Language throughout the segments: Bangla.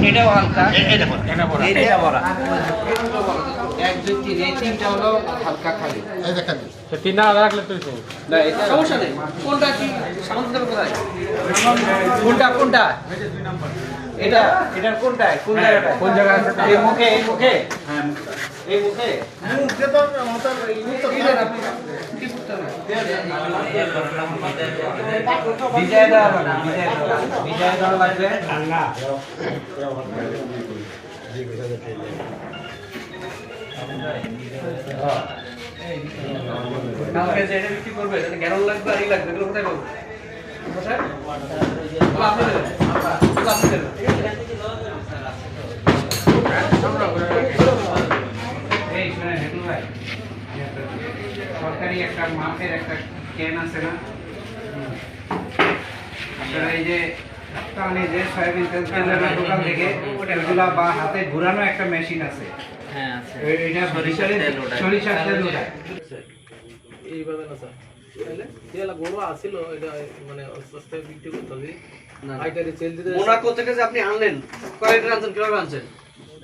এটাও হালকা, এটা বড়। এটা বড়। 1 2 3 এই তিনটা হলো হালকা খালি। এই দেখেন তো তিন না রাখলে তুই না এটা সমস্যা নেই। কোনটা কি সামনে দেব কোথায়? কোনটা? এটা এটার কোনটায়? কোন জায়গাটায়? কোন জায়গায় আছে? এই মুখে, এই মুখে। হ্যাঁ এই মুখে। মুখে তো মাথার দিলেন আপনি। কি করতে হবে? বিজয় দেওয়া লাগবে, বিজয় দেওয়া লাগবে। কালকে যে এটা বিক্রি করবে, এটা গ্যারন লাগবে আর ই লাগবে, এগুলো কোথায় পাবো? কোথায়? আপনি দেবেন। আপনি দেবেন। এই শুনেন হেতু ভাই, সরকারি একটা মাপের একটা ক্যান আছে না, আপনারা এই যে মানে যে সয়াবিন তেল কেনার দোকান থেকে ওগুলা বা হাতে ঘোরানো একটা মেশিন আছে, হ্যাঁ আছে। এটা সরিষার তেল ওঠায়। এইভাবে না স্যার তেল গরু আসছিল এটা মানে সস্তায় বিক্রি করতে হবে পাইকারি তেল দিতে মোনাকো থেকে যে আপনি আনলেন, কয় লিটার আনছেন, কিভাবে আনছেন?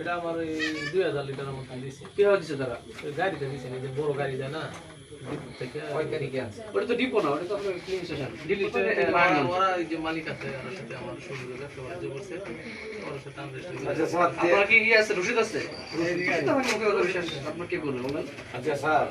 এটা আমার এই 2000 লিটারের মতো দিয়েছে কিভাবে দিচ্ছে তারা? গাড়িতে দিয়েছে এই যে বড় গাড়ি যায় না ডিপো থেকে ওটা তো ডিপো না, ওটা তো আপনার ক্লিন স্টেশন। দিল্লিতে ওরা এই যে মালিক আছে ওর সাথে আমার সুযোগ ব্যবসা বাণিজ্য করছে ওর সাথে আমরা আপনার কি আছে, রসিদ আছে? আপনার কি বলবেন বলেন? আচ্ছা স্যার